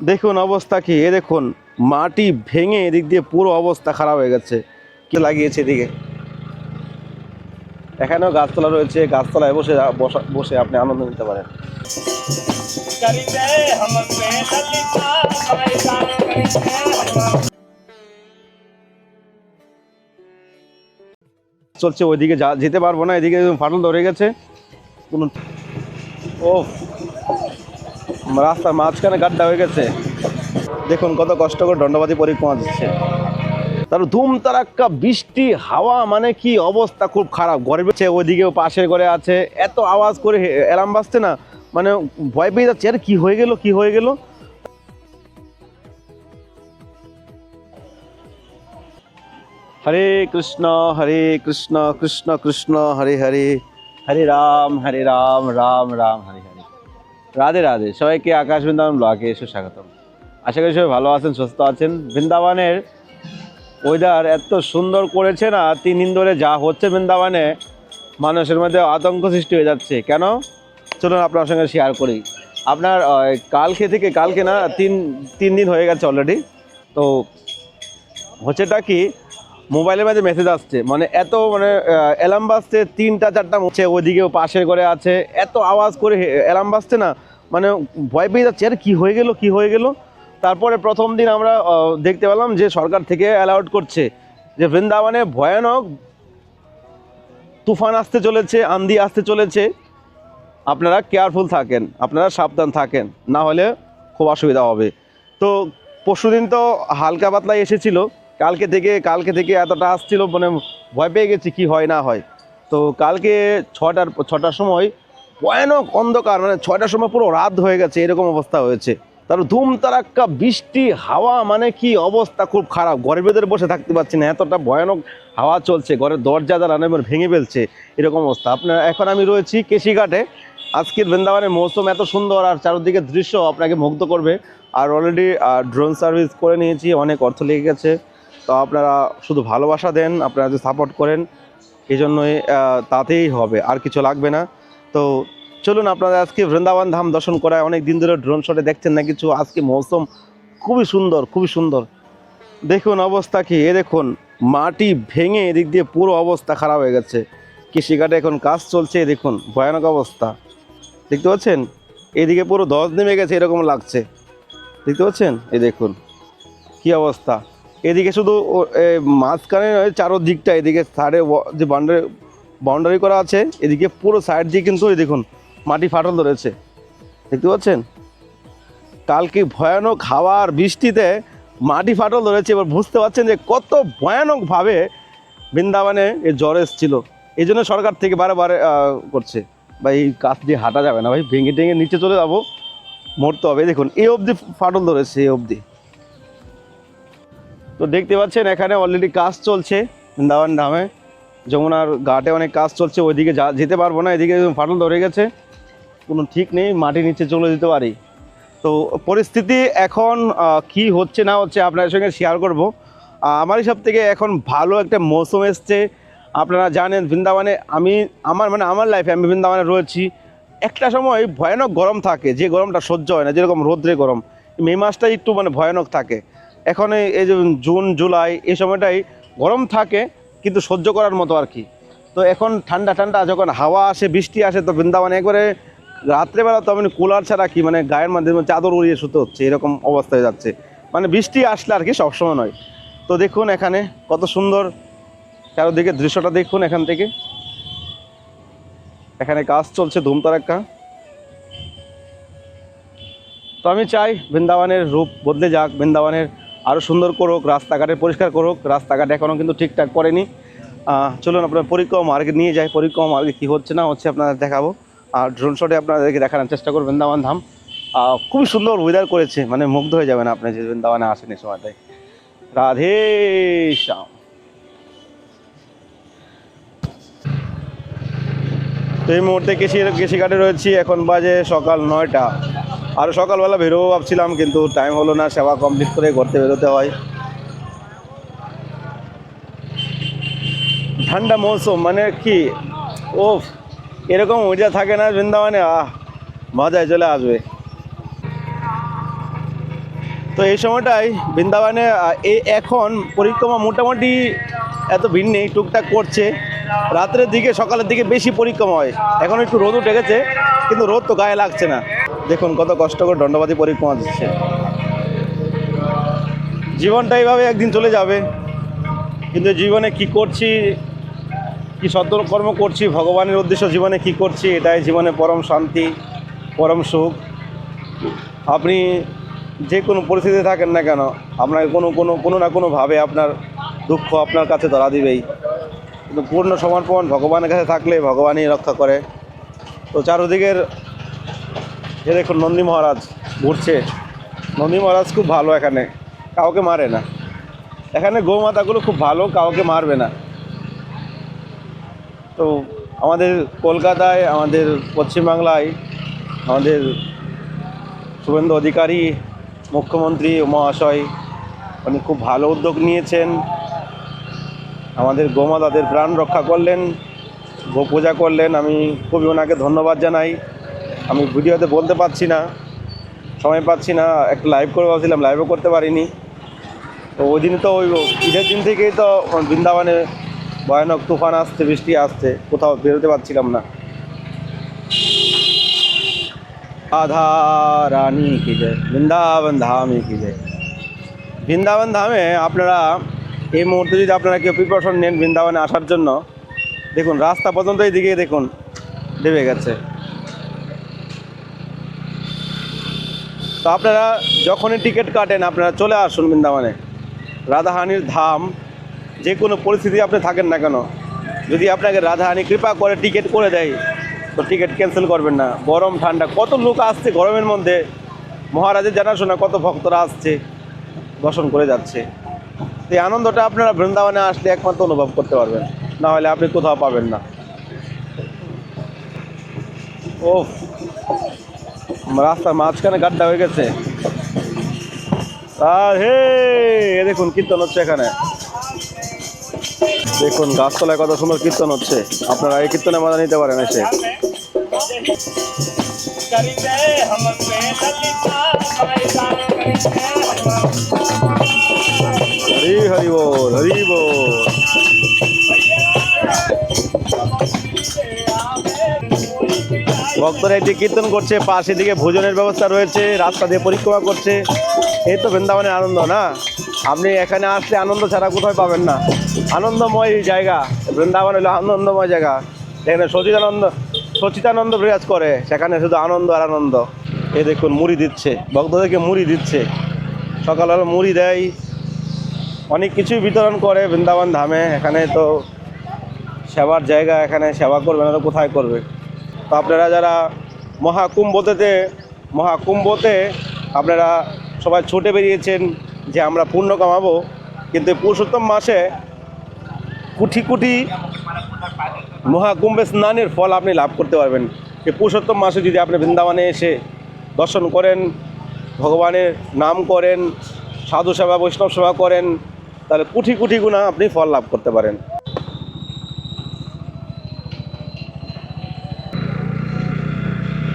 দেখুন অবস্থা কি, এ দেখুন মাটি ভেঙে এদিক দিয়ে পুরো অবস্থা খারাপ হয়ে গেছে। কি লাগিয়েছে এদিকে, এখানেও গাছতলা রয়েছে, গাছতলায় বসে বসে আপনি আনন্দ নিতে পারেন। চলছে ওইদিকে যেতে পারবো না, এদিকে ফাটল ধরে গেছে কোনো। ও রাস্তার মাঝখানে গাড্ডা হয়ে গেছে। দেখুন কত কষ্ট করে দণ্ডবাদী পরিক্রমা দিচ্ছে, তার ধুম তারাক্কা বৃষ্টি হাওয়া, মানে কি অবস্থা খুব খারাপ। ঘরে বেছে ওইদিকে পাশের ঘরে আছে, এত আওয়াজ করে অ্যালার্ম বাজছে না, মানে ভয় পেয়ে যাচ্ছে, আরে কি হয়ে গেল কি হয়ে গেল। হরে কৃষ্ণ কৃষ্ণ কৃষ্ণ হরে হরে, হরে রাম রাম রাম হরে হরে। রাধে রাধে সবাইকে, আকাশ বৃন্দাবন ব্লগে এসে স্বাগতম। আশা করি সবাই ভালো আছেন, সুস্থ আছেন। বৃন্দাবনের ওয়েদার এত সুন্দর করেছে না, 3 দিন ধরে যা হচ্ছে বৃন্দাবনে, মানুষের মধ্যে আতঙ্ক সৃষ্টি হয়ে যাচ্ছে। কেন চলুন আপনার সঙ্গে শেয়ার করি। আপনার কালকে না, তিন দিন হয়ে গেছে অলরেডি। তো হচ্ছেটা কি, মোবাইলের মধ্যে মেসেজ আসছে, মানে এত অ্যালার্ম বাজছে 3টা 4টা হচ্ছে, ওইদিকেও পাশের ঘরে আছে, এত আওয়াজ করে অ্যালার্ম বাজছে না, মানে ভয় পেয়ে যাচ্ছে, আরে কি হয়ে গেল কি হয়ে গেল। তারপরে প্রথম দিন আমরা দেখতে পেলাম যে সরকার থেকে অ্যালাউট করছে যে বৃন্দাবনে ভয়ানক তুফান আসতে চলেছে, আন্ধি আসতে চলেছে, আপনারা কেয়ারফুল থাকেন, আপনারা সাবধান থাকেন, না হলে খুব অসুবিধা হবে। তো পরশুদিন তো হালকা পাতলাই এসেছিল, কালকে থেকে এতটা আসছিল, মানে ভয় পেয়ে গেছি কি হয় না হয়। তো কালকে ছটার সময় ভয়ানক অন্ধকার, মানে 6টার সময় পুরো রাত হয়ে গেছে, এরকম অবস্থা হয়েছে। তার ধুম তারাক্কা বৃষ্টি হাওয়া, মানে কি অবস্থা খুব খারাপ। ঘরের ভেতরে বসে থাকতে পারছি না, এতটা ভয়ানক হাওয়া চলছে, ঘরের দরজা জানালা ভেঙে ফেলছে, এরকম অবস্থা। এখন আমি রয়েছি কেশিঘাটে। আজকের বৃন্দাবনের মৌসুম এত সুন্দর, আর চারদিকের দৃশ্য আপনাকে মুগ্ধ করবে। আর অলরেডি ড্রোন সার্ভিস করে নিয়েছি, অনেক অর্থ লেগে গেছে। তো আপনারা শুধু ভালোবাসা দেন, আপনারা যদি সাপোর্ট করেন, এই জন্যই তাতেই হবে, আর কিছু লাগবে না। তো চলুন আপনারা আজকে বৃন্দাবন ধাম দর্শন করায়। অনেক দিন ধরে ড্রোন শটে দেখছেন না কিছু, আজকে মৌসুম খুবই সুন্দর খুবই সুন্দর। দেখুন অবস্থা কি, এ দেখুন মাটি ভেঙে এদিক দিয়ে পুরো অবস্থা খারাপ হয়ে গেছে। কৃষিঘাটে এখন কাজ চলছে, দেখুন ভয়ানক অবস্থা, দেখতে পাচ্ছেন। এদিকে পুরো ধস নেমে গেছে, এরকম লাগছে, দেখতে পাচ্ছেন। এই দেখুন কি অবস্থা। এদিকে শুধু মাঝখানে চারোদিকটা, এদিকে সাইডে যে বাউন্ডারি করা আছে, এদিকে পুরো সাইড দিয়ে কিন্তু এই দেখুন মাটি ফাটল ধরেছে, দেখতে পাচ্ছেন। কালকে ভয়ানক হাওয়া আর বৃষ্টিতে মাটি ফাটল ধরেছে। এবার বুঝতে পারছেন যে কত ভয়ানকভাবে বৃন্দাবনে এই জ্বর এসেছিল। এই জন্য সরকার থেকে বারে করছে, ভাই এই কাজ দিয়ে হাঁটা যাবে না, ভাই ভেঙে টেঙে নিচে চলে যাবো, মরতে হবে। দেখুন এই অবধি ফাটল ধরেছে, এই অবধি। তো দেখতে পাচ্ছেন এখানে অলরেডি কাজ চলছে বৃন্দাবন ধামে, যমুনার ঘাটে অনেক কাজ চলছে। ওইদিকে যেতে পারবো না, এদিকে ফাটল ধরে গেছে, কোনো ঠিক নেই, মাটির নিচে চলে যেতে পারি। তো পরিস্থিতি এখন কি হচ্ছে না হচ্ছে আপনাদের সঙ্গে শেয়ার করব। আমার হিসাব থেকে এখন ভালো একটা মৌসুম এসছে। আপনারা জানেন বৃন্দাবনে আমার লাইফে আমি বৃন্দাবনে রয়েছি, একটা সময় ভয়ানক গরম থাকে, যে গরমটা সহ্য হয় না, যেরকম রৌদ্রে গরম। মে মাসটাই একটু ভয়ানক থাকে। এখন এই যে জুন জুলাই এই সময়টাই গরম থাকে, কিন্তু সহ্য করার মতো আর কি। তো এখন ঠান্ডা ঠান্ডা যখন হাওয়া আসে বৃষ্টি আসে, তো বৃন্দাবনে একবারে রাত্রেবেলা তো কুলার ছাড়া কি, গায়ের মাধ্যমে চাদর উড়িয়ে শুতে হচ্ছে, এরকম অবস্থা হয়ে যাচ্ছে। বৃষ্টি আসলে আর কি, সবসময় নয়। তো দেখুন এখানে কত সুন্দর চারদিকে দৃশ্যটা দেখুন। এখান থেকে এখানে কাজ চলছে ধুমতারাক্কা। তো আমি চাই বৃন্দাবনের রূপ বদলে যাক, বৃন্দাবনের আরও সুন্দর করুক, রাস্তাঘাটে পরিষ্কার করুক। রাস্তাঘাট এখনও কিন্তু ঠিকঠাক করেনি। চলুন আপনার পরিক্রমা মার্গে নিয়ে যাই, পরিক্রমা মার্গে কী হচ্ছে না হচ্ছে আপনাদের দেখাবো। আর ড্রোন শটে আপনাদেরকে দেখানোর চেষ্টা করব বৃন্দাবন ধাম। খুবই সুন্দর ওয়েদার করেছে, মুগ্ধ হয়ে যাবেন আপনি যে বৃন্দাবনে আসেন এই সময়টায়। রাধে শ্যাম। তো এই মুহূর্তে কেশিঘাটে রয়েছি, এখন বাজে সকাল 9টা। আরও সকালবেলা বেরোবো ভাবছিলাম, কিন্তু টাইম হলো না, সেবা কমপ্লিট করে ঘুরতে বেরোতে হয়। ঠান্ডা মৌসুম, কি ও, এরকম ওয়েদার থাকে না বৃন্দাবনে, মজায় চলে আসবে। তো এই সময়টাই বৃন্দাবনে এখন পরিক্রমা মোটামুটি এত ভিড় নেই, টুকটাক করছে। রাত্রের দিকে সকালের দিকে বেশি পরিক্রমা হয়। এখন একটু রোদ উঠে গেছে, কিন্তু রোদ তো গায়ে লাগছে না। দেখুন কত কষ্ট করে দণ্ডবাদী পরিক্রমা দিচ্ছে। জীবনটা এইভাবে একদিন চলে যাবে, কিন্তু জীবনে কি করছি, কি সৎকর্ম করছি, ভগবানের উদ্দেশ্য জীবনে কি করছি, এটাই জীবনে পরম শান্তি, পরম সুখ। আপনি যে কোনো পরিস্থিতিতে থাকেন না কেন, আপনাকে কোনো না কোনোভাবে আপনার দুঃখ আপনার কাছে ধরা দিবেই, কিন্তু পূর্ণ সমর্পণ ভগবানের কাছে থাকলে ভগবানই রক্ষা করে। তো চারদিকের যে দেখুন নন্দী মহারাজ ঘুরছে। নন্দী মহারাজ খুব ভালো, এখানে কাউকে মারে না। এখানে গৌমাতাগুলো খুব ভালো, কাউকে মারবে না। তো আমাদের কলকাতায়, আমাদের পশ্চিমবাংলায় আমাদের শুভেন্দু অধিকারী মুখ্যমন্ত্রী মহাশয় উনি খুব ভালো উদ্যোগ নিয়েছেন। আমাদের গোমাতাদের প্রাণ রক্ষা করলেন, গো পূজা করলেন। আমি খুবই ওনাকে ধন্যবাদ জানাই। আমি ভিডিওতে বলতে পারছি না, সময় পাচ্ছি না, একটু লাইভ করে ভাবছিলাম, লাইভও করতে পারিনি। তো ওই দিন তো ওই ঈদের দিন থেকেই তো বৃন্দাবনে ভয়ানক তুফান আসছে, বৃষ্টি আসছে, কোথাও বেরোতে পারছিলাম না। রাধা রানী কি জয়, বৃন্দাবন ধামে কি জয়। বৃন্দাবন ধামে আপনারা এই মুহূর্তে যদি আপনারা কেউ প্রিপারেশন নেন বৃন্দাবনে আসার জন্য, দেখুন রাস্তা পর্যন্ত এই দিকে দেখুন ডেবে গেছে। তো আপনারা যখনই টিকিট কাটেন আপনারা চলে আসুন বৃন্দাবনে। রাধারানীর ধাম, যে কোনো পরিস্থিতি আপনি থাকেন না কেন, যদি আপনাকে রাধারানী কৃপা করে টিকিট করে দেয় তো টিকিট ক্যান্সেল করবেন না। গরম ঠান্ডা কত লোক আসছে গরমের মধ্যে, মহারাজের জানাশোনা কত ভক্তরা আসছে, দর্শন করে যাচ্ছে। এই আনন্দটা আপনারা বৃন্দাবনে আসলে একমাত্র অনুভব করতে পারবেন, না হলে আপনি কোথাও পাবেন না। ও রাস্তার মাঝখানে গাড্ডা হয়ে গেছে। আর হে দেখুন কীর্তন হচ্ছে এখানে, দেখুন গাছতলায় কত সুন্দর কীর্তন হচ্ছে। আপনারা এই কীর্তনে মজা নিতে পারেন এসে। হরি হরি বল, হরি বল। ভক্তরা এটি কীর্তন করছে, পাশে দিকে ভোজনের ব্যবস্থা রয়েছে, রাস্তা দিয়ে পরিক্রমা করছে। এই তো বৃন্দাবনের আনন্দ না? আপনি এখানে আসলে আনন্দ ছাড়া কোথাও পাবেন না। আনন্দময় জায়গা বৃন্দাবন, হলো আনন্দময় জায়গা। এখানে সচিতানন্দ বিরাজ করে, সেখানে শুধু আনন্দ আর আনন্দ। এই দেখুন মুড়ি দিচ্ছে, ভক্তদেরকে মুড়ি দিচ্ছে, সকালবেলা মুড়ি দেয়, অনেক কিছুই বিতরণ করে বৃন্দাবন ধামে। এখানে তো সেবার জায়গা, এখানে সেবা করবে না তো কোথায় করবে? তো আপনারা যারা মহাকুম্ভতে আপনারা সবাই ছুটে বেরিয়েছেন যে আমরা পুণ্য কামাবো, কিন্তু পুরুষোত্তম মাসে কোটি কোটি মহাকুম্ভে স্নানের ফল আপনি লাভ করতে পারবেন। এই পুরুষোত্তম মাসে যদি আপনি বৃন্দাবনে এসে দর্শন করেন, ভগবানের নাম করেন, সাধু সেবা বৈষ্ণব সেবা করেন, তাহলে কোটি কোটি গুণা আপনি ফল লাভ করতে পারেন।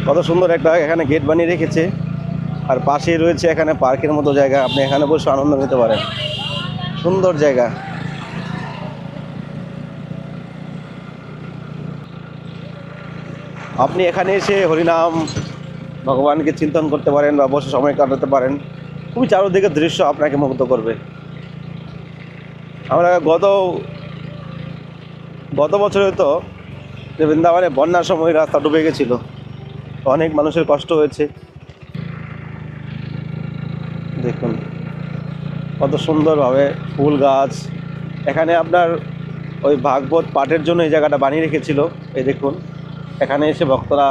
কত সুন্দর একটা এখানে গেট বানিয়ে রেখেছে, আর পাশেই রয়েছে এখানে পার্কের মতো জায়গা, আপনি এখানে বসে আনন্দ নিতে পারেন। সুন্দর জায়গা। আপনি এখানে এসে হরিনাম ভগবানকে চিন্তন করতে পারেন বা বসে সময় কাটাতে পারেন। খুবই চারদিকের দৃশ্য আপনাকে মুগ্ধ করবে। আমরা গত বছরে তো যে বৃন্দাবনে বন্যার সময় রাস্তা ডুবে গেছিল, অনেক মানুষের কষ্ট হয়েছে। দেখুন কত সুন্দরভাবে ফুল গাছ, এখানে আপনার ওই ভাগবত পাঠের জন্য এই জায়গাটা বানিয়ে রেখেছিল। এই দেখুন এখানে এসে ভক্তরা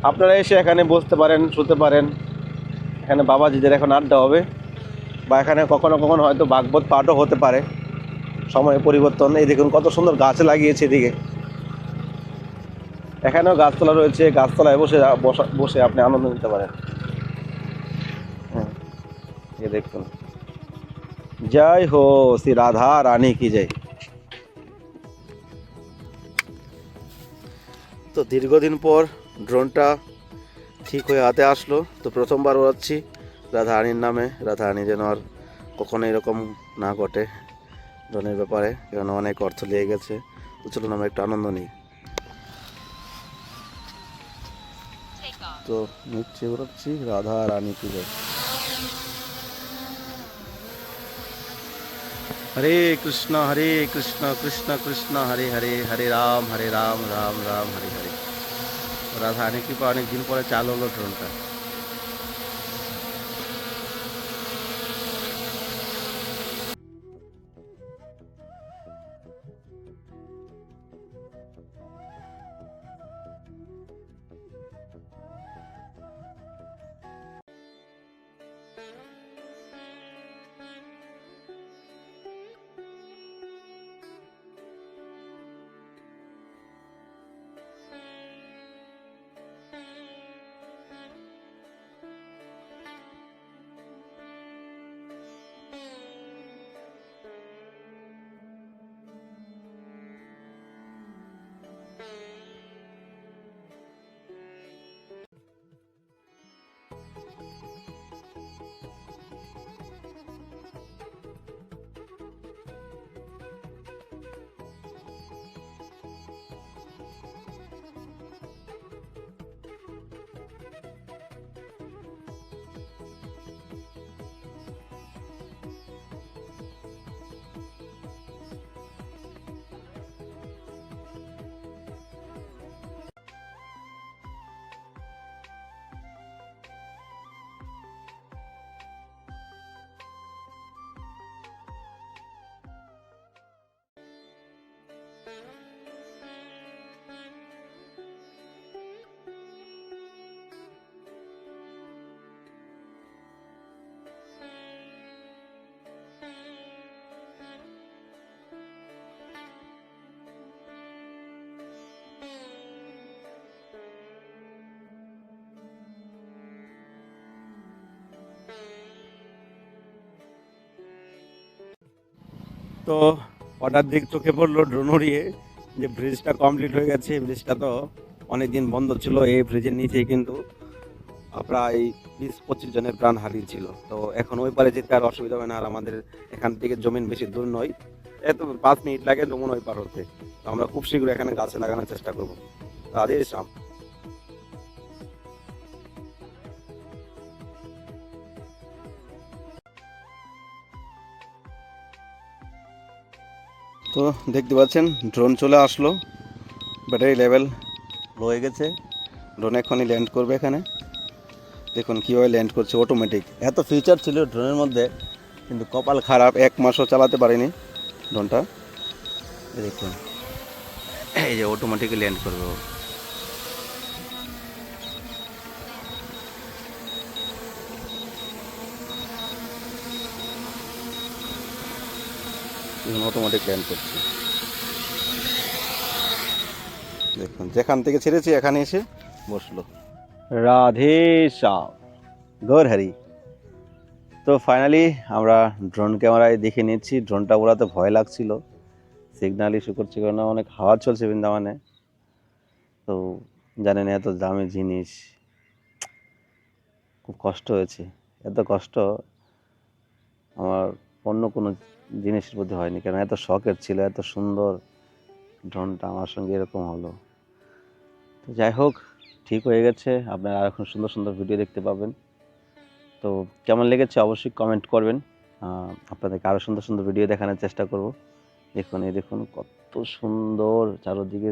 আপনারা এসে এখানে বসতে পারেন, শুতে পারেন। এখানে বাবাজিদের এখন আড্ডা হবে, বা এখানে কখনো কখনো হয়তো ভাগবত পাঠও হতে পারে, সময় পরিবর্তন। এই দেখুন কত সুন্দর গাছ লাগিয়েছে এদিকে, এখানেও গাছতলা রয়েছে, গাছতলায় বসে আপনি আনন্দ নিতে পারেন। ये দেখুন, জয় হো শ্রী রাধা রানী কি জয়। তো দীর্ঘদিন পর ড্রোনটা ঠিক হয়ে হাতে আসলো, তো প্রথমবার উড়াচ্ছি। রাধারানীর নামে, রাধারানী যেন আর কখনো এরকম না ঘটে ড্রোনের ব্যাপারে, কারণ অনেক অর্থ লেগে গেছে। তো চলুন আমরা একটু আনন্দ নিই। তো নিচে বেরোচ্ছি রাধা রানী পুজো। হরে কৃষ্ণ কৃষ্ণ কৃষ্ণ হরে হরে, হরে রাম রাম রাম হরে হরে। রাধা রানী কৃপা অনেকদিন পরে চালু হলো ড্রোনটা। তো হঠাৎ দিক চোখে পড়লো ড্রোন উড়িয়ে যে ব্রিজটা কমপ্লিট হয়ে গেছে। ব্রিজটা তো অনেকদিন বন্ধ ছিল। এই ব্রিজের নিচেই কিন্তু প্রায় 20-25 জনের প্রাণ হারিয়েছিল। তো এখন ওই পারে যেতে আর অসুবিধা হবে না। আর আমাদের এখান থেকে জমিন বেশি দূর নয়, এত 5 মিনিট লাগে যমুনা ওই পার হতে। তো আমরা খুব শীঘ্র এখানে গাছ লাগানোর চেষ্টা করবো। রাধে শ্যাম। তো দেখতে পাচ্ছেন ড্রোন চলে আসলো, ব্যাটারি লেভেল লো হয়ে গেছে। ড্রোন এখনই ল্যান্ড করবে এখানে। দেখুন কীভাবে ল্যান্ড করছে অটোমেটিক। এত ফিচার ছিল ড্রোনের মধ্যে, কিন্তু কপাল খারাপ 1 মাসও চালাতে পারিনি ড্রোনটা। দেখুন এই যে অটোমেটিক ল্যান্ড করবে ও। অটোমেটিক ল্যান্ড করছে। দেখুন যেখান থেকে ছেড়েছি এখানে এসে বসলো। রাধে শ্যাম, গৌর হরি। তো ফাইনালি আমরা ড্রোন ক্যামেরায় দেখে নিচ্ছি। ড্রোনটা উড়াতে ভয় লাগছিল, সিগন্যাল ইস্যু করছে, কারণ অনেক হাওয়া চলছে বৃন্দাবনে। তো জানেন এত দামি জিনিস, খুব কষ্ট হয়েছে। এত কষ্ট আমার অন্য কোনো জিনিসের প্রতি হয়নি, কারণ এত শখের ছিল, এত সুন্দর ড্রোনটা আমার সঙ্গে এরকম হলো। তো যাই হোক, ঠিক হয়ে গেছে। আপনারা আর এখন সুন্দর সুন্দর ভিডিও দেখতে পাবেন। তো কেমন লেগেছে অবশ্যই কমেন্ট করবেন। আপনাদেরকে আরও সুন্দর সুন্দর ভিডিও দেখানোর চেষ্টা করব। দেখুন এই দেখুন কত সুন্দর চারদিকে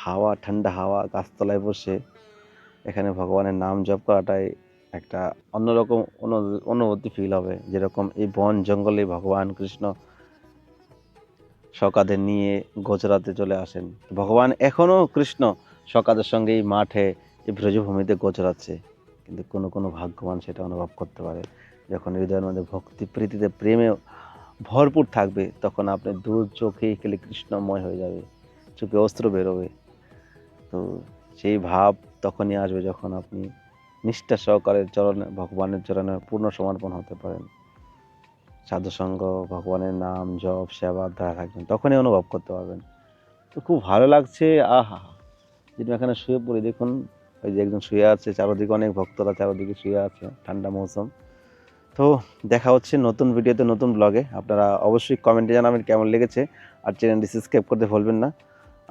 হাওয়া, ঠান্ডা হাওয়া, গাছতলায় বসে এখানে ভগবানের নাম জপ করাটাই একটা অন্যরকম অনুভূতি ফিল হবে। যেরকম এই বন জঙ্গলে ভগবান কৃষ্ণ সকাদের নিয়ে গোচরাতে চলে আসেন। ভগবান এখনও কৃষ্ণ সকাদের সঙ্গে এই মাঠে, এই ব্রজভূমিতে গোচরাচ্ছে। কিন্তু কোনো কোনো ভাগ্যবান সেটা অনুভব করতে পারে। যখন হৃদয়ের মধ্যে ভক্তি, প্রীতিতে, প্রেমে ভরপুর থাকবে, তখন আপনি দূর চোখেই খেলে কৃষ্ণময় হয়ে যাবে, চোখে অস্ত্র বেরোবে। তো সেই ভাব তখনই আসবে যখন আপনি নিষ্ঠা সহকারে চরণে, ভগবানের চরণে পূর্ণ সমর্পণ হতে পারেন। সাধুসঙ্গ, ভগবানের নাম জপ, সেবার দ্বারা থাকবেন, তখনই অনুভব করতে পারবেন। তো খুব ভালো লাগছে। আহা, যেটা এখানে শুয়ে পড়ি, দেখুন ওই যে একজন শুয়ে আছে, চারদিকে অনেক ভক্তরা চারদিকে শুয়ে আছে, ঠান্ডা মৌসুম। তো দেখা হচ্ছে নতুন ভিডিওতে, নতুন ব্লগে। আপনারা অবশ্যই কমেন্টে জানাবেন কেমন লেগেছে, আর চ্যানেলটি সাবস্ক্রাইব করতে ভুলবেন না।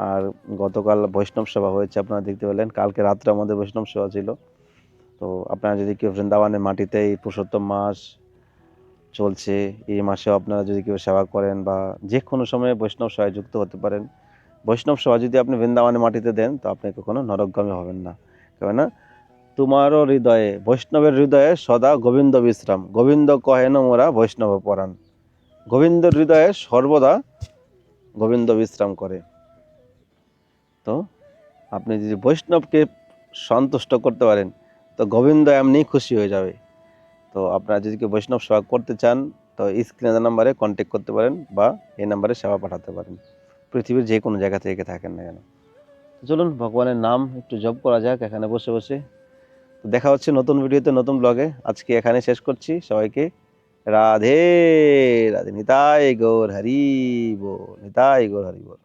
আর গতকাল বৈষ্ণব সেবা হয়েছে, আপনারা দেখতে পেলেন। কালকে রাত্রে আমাদের বৈষ্ণব সেবা ছিল। তো আপনারা যদি কেউ বৃন্দাবনের মাটিতে এই পুরুষোত্তম মাস চলছে, এই মাসেও আপনারা যদি কেউ সেবা করেন বা যে কোনো সময়ে বৈষ্ণব সেবায় যুক্ত হতে পারেন। বৈষ্ণব সেবা যদি আপনি বৃন্দাবনের মাটিতে দেন, তো আপনি কখনো নরকগামী হবেন না। কেননা তোমারও হৃদয়ে, বৈষ্ণবের হৃদয়ে সদা গোবিন্দ বিশ্রাম, গোবিন্দ কহেন মোরা বৈষ্ণব পরাণ। গোবিন্দের হৃদয়ে সর্বদা গোবিন্দ বিশ্রাম করে। তো আপনি যদি বৈষ্ণবকে সন্তুষ্ট করতে পারেন, তো গোবিন্দ এমনি খুশি হয়ে যাবে। তো আপনারা যদি কেউ বৈষ্ণব সেবা করতে চান, তো স্ক্রিনে নাম্বারে কন্ট্যাক্ট করতে পারেন বা এই নাম্বারে সেবা পাঠাতে পারেন, পৃথিবীর যে কোনো জায়গা থেকে থাকেন না কেন। তো চলুন ভগবানের নাম একটু জপ করা যাক এখানে বসে বসে। তো দেখা হচ্ছে নতুন ভিডিওতে, নতুন ব্লগে। আজকে এখানে শেষ করছি। সবাইকে রাধে রাধে। নিতাই গৌর হরি বল, নিতাই গৌর হরি বল।